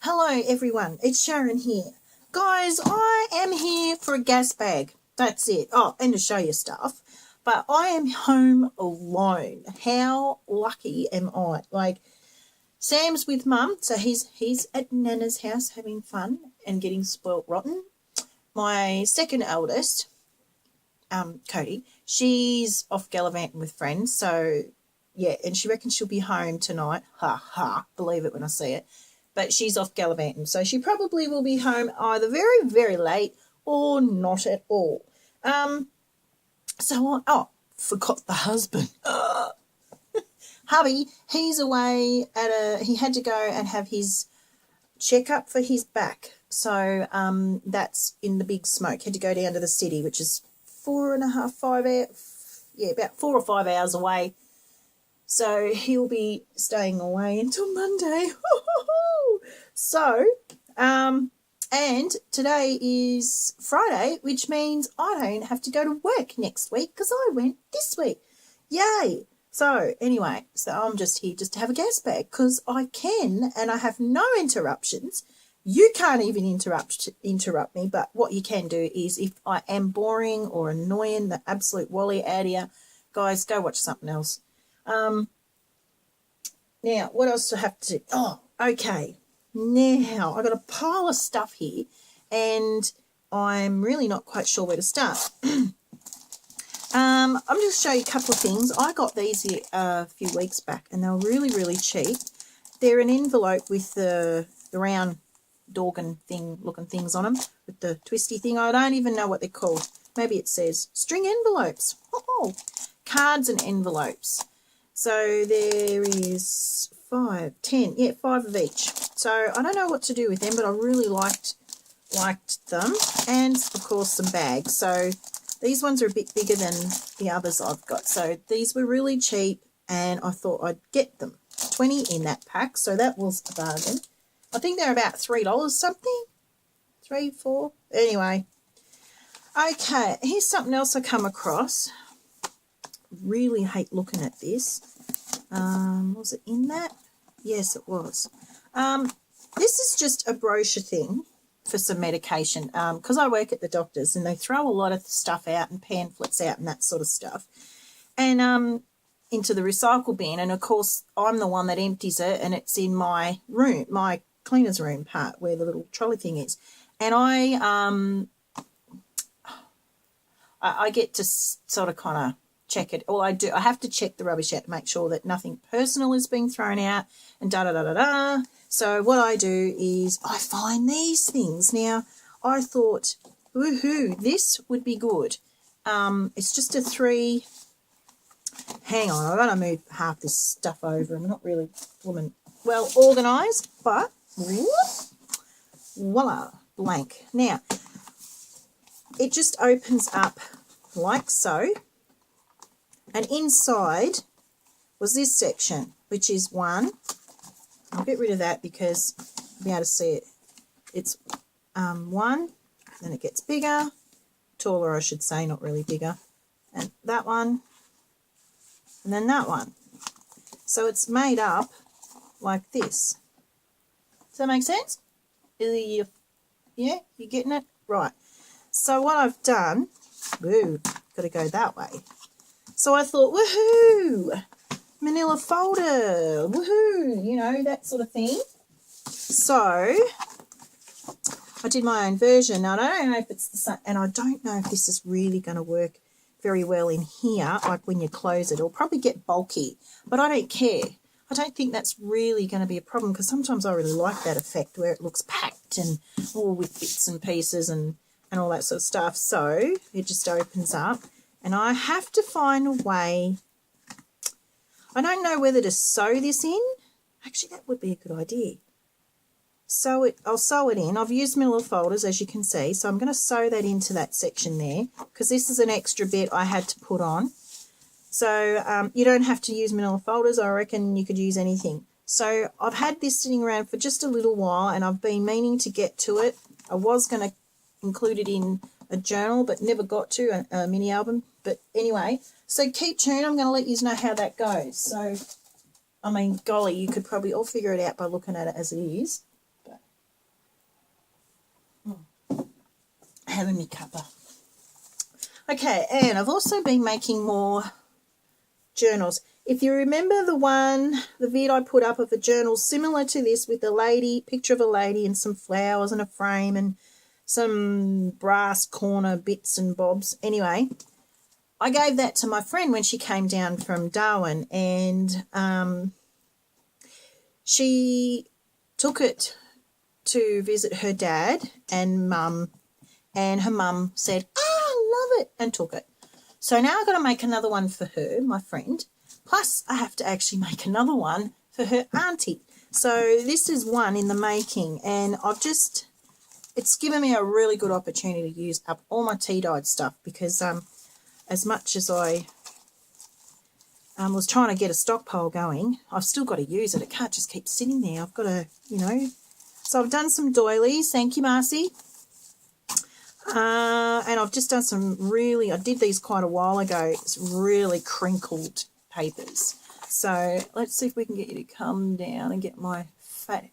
Hello everyone, it's Sharon here. Guys, I am here for a gas bag. That's it. Oh, and to show you stuff. But I am home alone. How lucky am I? Like, Sam's with Mum, so he's at Nana's house having fun and getting spoilt rotten. My second eldest, Cody, she's off gallivanting with friends, so yeah, and she reckons she'll be home tonight. Ha ha, believe it when I see it. But she's off gallivanting, so she probably will be home either very, very late or not at all. Forgot the husband. Hubby, he's away he had to go and have his checkup for his back. So that's in the big smoke. Had to go down to the city, which is 4.5, 5 hours. Yeah, about 4 or 5 hours away. So he'll be staying away until Monday. So, and today is Friday, which means I don't have to go to work next week because I went this week. Yay! So anyway, I'm just here just to have a gas bag because I can and I have no interruptions. You can't even interrupt me, but what you can do is if I am boring or annoying the absolute wally out of you, guys, go watch something else. Now, what else do I have to do? Oh, okay. Now, I've got a pile of stuff here, and I'm really not quite sure where to start. I'm just going to show you a couple of things. I got these here a few weeks back, and they were really, really cheap. They're an envelope with the round dorgan thing, looking things on them, with the twisty thing. I don't even know what they're called. Maybe it says string envelopes. Oh, cards and envelopes. So there is 5 of each. So I don't know what to do with them, but I really liked them. And, of course, some bags. So these ones are a bit bigger than the others I've got. So these were really cheap, and I thought I'd get them. 20 in that pack, so that was a bargain. I think they're about $3 something. 3, 4. Anyway. Okay, here's something else I come across. Really hate looking at this. Was it in that? Yes, it was. This is just a brochure thing for some medication because I work at the doctor's and they throw a lot of stuff out and pamphlets out and that sort of stuff and into the recycle bin, and of course I'm the one that empties it, and it's in my room, my cleaner's room part where the little trolley thing is, and I get to sort of kind of check it. All I do, I have to check the rubbish out to make sure that nothing personal is being thrown out and da-da-da-da-da. So what I do is I find these things. Now, I thought, woohoo, this would be good. It's just a 3... Hang on, I've got to move half this stuff over. I'm not really well organised, but voila, blank. Now, it just opens up like so. And inside was this section, which is 1. I'll get rid of that because I'll be able to see it. It's 1, then it gets bigger, taller I should say, not really bigger. And that one, and then that one. So it's made up like this. Does that make sense? Yeah, you getting it? Right. So what I've done, got to go that way. So I thought, woohoo, manila folder, woohoo, you know, that sort of thing. So I did my own version. Now, I don't know if it's the same, and I don't know if this is really going to work very well in here, like when you close it. It'll probably get bulky, but I don't care. I don't think that's really going to be a problem because sometimes I really like that effect where it looks packed and all with bits and pieces and all that sort of stuff. So it just opens up. And I have to find a way. I don't know whether to sew this in. Actually, that would be a good idea. I'll sew it in. I've used manila folders, as you can see. So I'm going to sew that into that section there because this is an extra bit I had to put on. So you don't have to use manila folders. I reckon you could use anything. So I've had this sitting around for just a little while and I've been meaning to get to it. I was going to include it in a journal but never got to, a mini album. But anyway, so keep tuned. I'm going to let you know how that goes. So, I mean, golly, you could probably all figure it out by looking at it as it is. But having me cuppa. Okay, and I've also been making more journals. If you remember the vid I put up of a journal similar to this with a lady, picture of a lady and some flowers and a frame and some brass corner bits and bobs. Anyway, I gave that to my friend when she came down from Darwin, and she took it to visit her dad and mum, and her mum said, I love it, and took it. So now I've got to make another one for her, my friend, plus I have to actually make another one for her auntie. So this is one in the making, and it's given me a really good opportunity to use up all my tea-dyed stuff, because as much as I was trying to get a stockpile going, I've still got to use it. It can't just keep sitting there. I've got to, So I've done some doilies. Thank you, Marcy. And I've just done I did these quite a while ago. It's really crinkled papers. So let's see if we can get you to come down and get my fat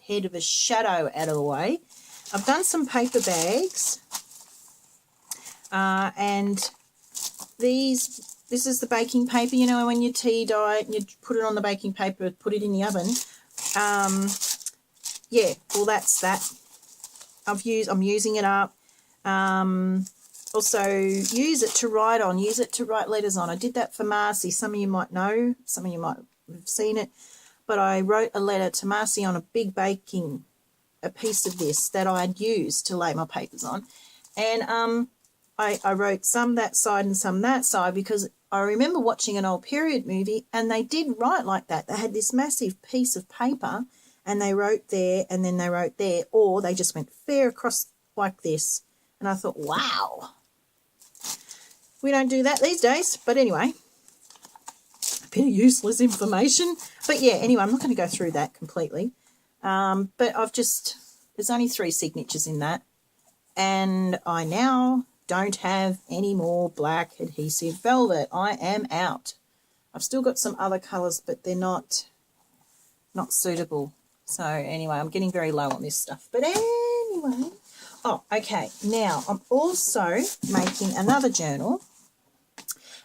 head of a shadow out of the way. I've done some paper bags. And this is the baking paper, when you tea dye it and you put it on the baking paper, put it in the oven. Yeah, well, that's that. I'm using it up. Also use it to write on, use it to write letters on. I did that for Marcy. Some of you might know, some of you might have seen it, but I wrote a letter to Marcy on a piece of this that I had used to lay my papers on. And I wrote some that side and some that side, because I remember watching an old period movie and they did write like that. They had this massive piece of paper and they wrote there and then they wrote there, or they just went fair across like this. And I thought, wow, we don't do that these days. But anyway, a bit of useless information. But yeah, anyway, I'm not going to go through that completely. But there's only 3 signatures in that. And I now don't have any more black adhesive velvet. I am out. I've still got some other colours, but they're not suitable. So anyway, I'm getting very low on this stuff. But anyway, okay. Now I'm also making another journal,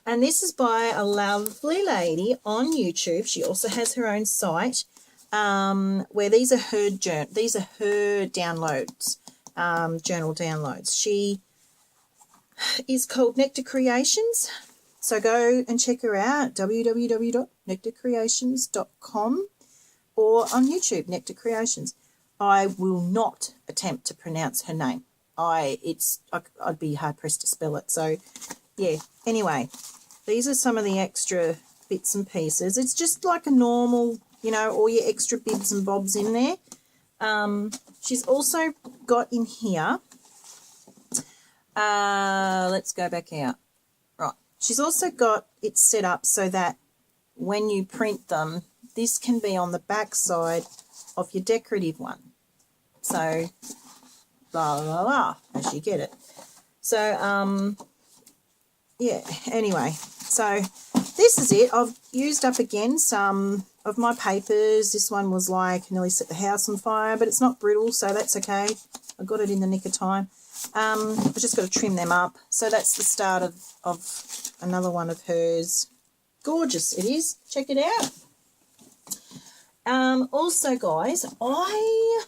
and this is by a lovely lady on YouTube. She also has her own site where these are her downloads, journal downloads. She is called Nectar Creations. So go and check her out, www.nectarcreations.com, or on YouTube, Nectar Creations. I will not attempt to pronounce her name. I'd be hard pressed to spell it. So yeah, anyway, these are some of the extra bits and pieces. It's just like a normal, all your extra bits and bobs in there. She's also got in here, let's go back out. Right. She's also got it set up so that when you print them, this can be on the back side of your decorative one. So, blah, blah, blah, as you get it. So, yeah, anyway. So, this is it. I've used up again some of my papers. This one was like nearly set the house on fire, but it's not brittle, so that's okay. I got it in the nick of time. I've just got to trim them up. So that's the start of another one of hers. Gorgeous it is. Check it out. Also, guys, I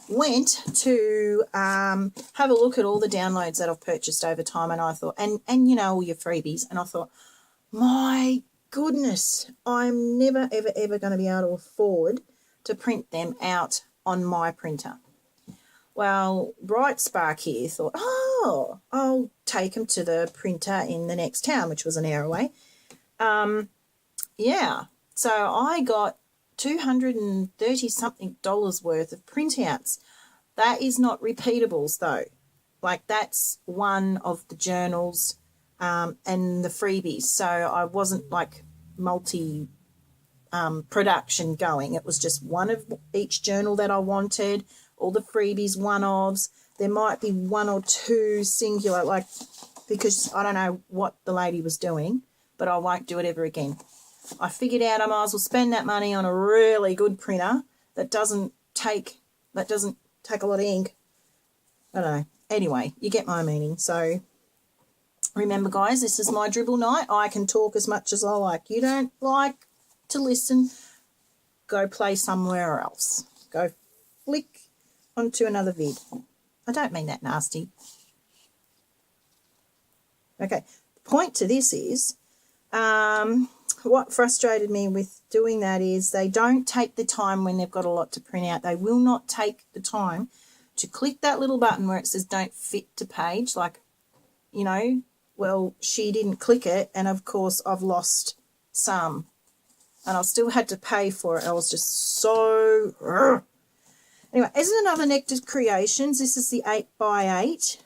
went to have a look at all the downloads that I've purchased over time, and I thought, and all your freebies, and I thought, my goodness, I'm never, ever, ever going to be able to afford to print them out on my printer. Well, Bright Spark here thought, I'll take them to the printer in the next town, which was an hour away. Yeah, so I got $230-something worth of printouts. That is not repeatables, though. Like, that's one of the journals and the freebies. So I wasn't like production going. It was just one of each journal that I wanted. All the freebies, one-ofs. There might be one or two singular, like, because I don't know what the lady was doing, but I won't do it ever again. I figured out I might as well spend that money on a really good printer that doesn't take a lot of ink. I don't know. anyway, you get my meaning. So remember, guys, this is my dribble night. I can talk as much as I like. You don't like to listen, go play somewhere else. Go flick onto another vid. I don't mean that nasty. Okay, the point to this is, what frustrated me with doing that is they don't take the time when they've got a lot to print out. They will not take the time to click that little button where it says don't fit to page. Like, you know, well, she didn't click it, and of course I've lost some. And I've still had to pay for it. I was just so... Anyway, this is another Nectar Creations. This is the 8x8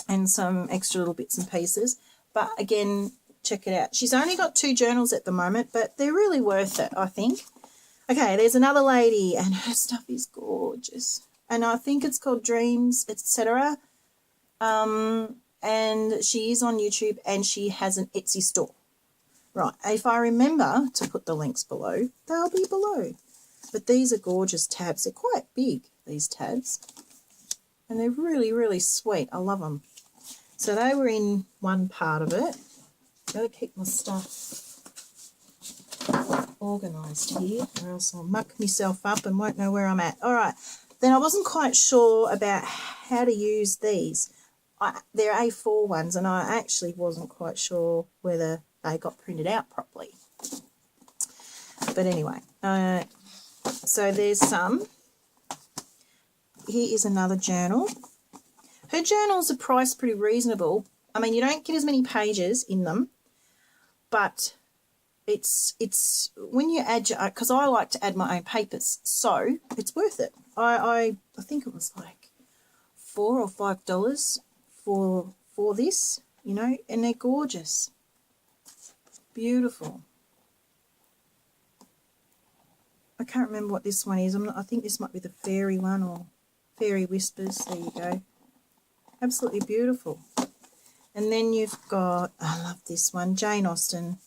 and some extra little bits and pieces. But again, check it out. She's only got 2 journals at the moment, but they're really worth it, I think. Okay, there's another lady, and her stuff is gorgeous. And I think it's called Dreams, etc. And she is on YouTube, and she has an Etsy store. Right, if I remember to put the links below, they'll be below. But these are gorgeous tabs. They're quite big, these tabs. And they're really, really sweet. I love them. So they were in one part of it. Got to keep my stuff organised here, or else I'll muck myself up and won't know where I'm at. All right. Then I wasn't quite sure about how to use these. They're A4 ones, and I actually wasn't quite sure whether they got printed out properly. But anyway, so there's some. Here is another journal. Her journals are priced pretty reasonable. I mean, you don't get as many pages in them, but it's when you add your, because I like to add my own papers, so it's worth it. I think it was like $4 or $5 for this, you know, and they're gorgeous, beautiful. I can't remember what this one is. I think this might be the fairy one, or Fairy Whispers. There you go. Absolutely beautiful. And then you've got, I love this one, Jane Austen.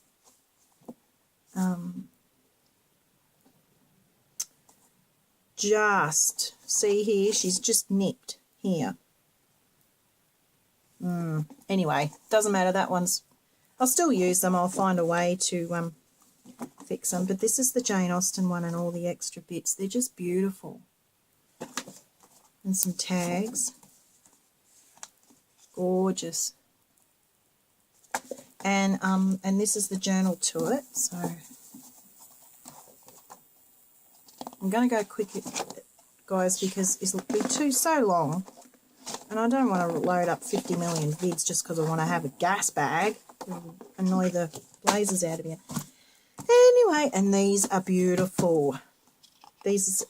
Just see here, she's just nipped here. Anyway, doesn't matter. That one's, I'll still use them. I'll find a way to fix them. But this is the Jane Austen one, and all the extra bits. They're just beautiful. And some tags. Gorgeous. And this is the journal to it. So I'm going to go quick, guys, because it'll be so long. And I don't want to load up 50 million vids just because I want to have a gas bag. It'll annoy the blazes out of you. Anyway, and these are beautiful. These,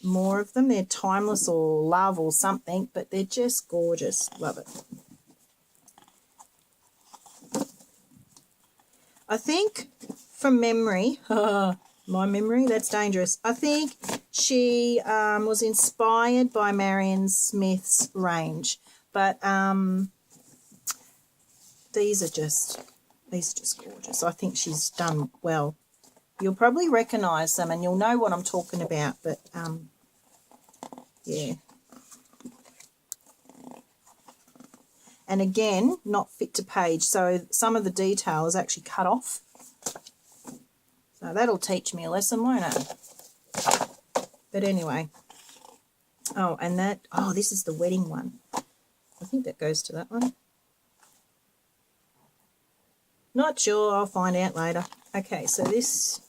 more of them. They're Timeless or Love or something, but they're just gorgeous. Love it. I think from memory, my memory, that's dangerous. I think she was inspired by Marion Smith's range, but these are just gorgeous. I think she's done well. You'll probably recognise them and you'll know what I'm talking about, but yeah. And again, not fit to page, so some of the detail is actually cut off. So that'll teach me a lesson, won't it? But anyway. Oh, and that, oh, this is the wedding one. I think that goes to that one. Not sure, I'll find out later. Okay, so this,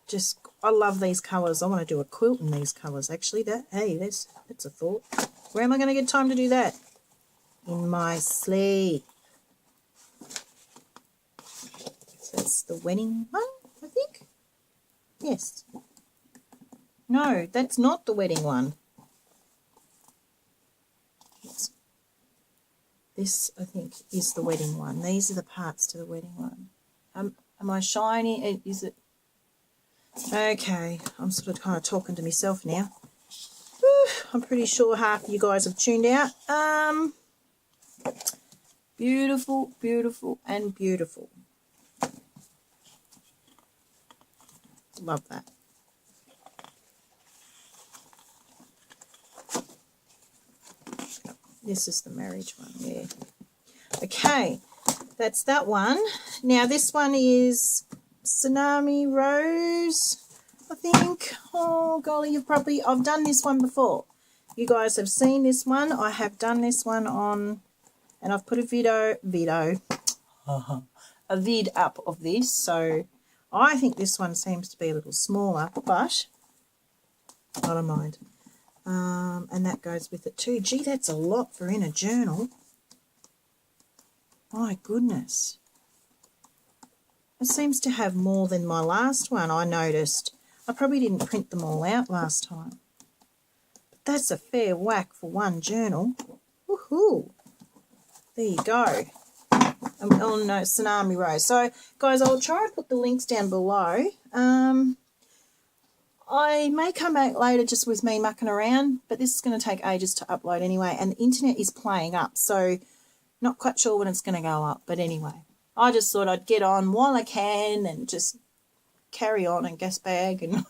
just, I love these colours. I want to do a quilt in these colours, actually. Hey, that's a thought. Where am I going to get time to do that? In my sleep. So that's the wedding one, I think. Yes. No, that's not the wedding one. This, I think, is the wedding one. These are the parts to the wedding one. Am I shiny? Is it? Okay, I'm sort of kind of talking to myself now. Whew, I'm pretty sure half of you guys have tuned out. Beautiful, beautiful, and beautiful. Love that. This is the marriage one, yeah. Okay, that's that one. Now this one is Tsunami Rose, I think. Oh, golly, I've done this one before. You guys have seen this one. I have done this one on, and I've put a vid up of this. So I think this one seems to be a little smaller, but I don't mind. And that goes with it too. Gee, that's a lot for in a journal. My goodness. It seems to have more than my last one, I noticed. I probably didn't print them all out last time. But that's a fair whack for one journal. Woohoo! There you go. Oh no, Tsunami Rose. So, guys, I'll try and put the links down below. I may come back later just with me mucking around, but this is going to take ages to upload anyway, and the internet is playing up, so not quite sure when it's going to go up. But anyway, I just thought I'd get on while I can and just carry on and gasbag and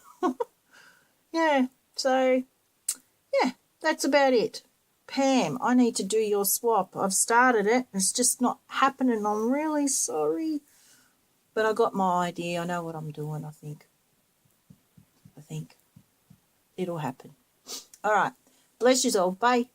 yeah, so yeah, that's about it. Pam, I need to do your swap. I've started it. It's just not happening. I'm really sorry. But I got my idea. I know what I'm doing, I think. It'll happen. All right. Bless you all. Bye.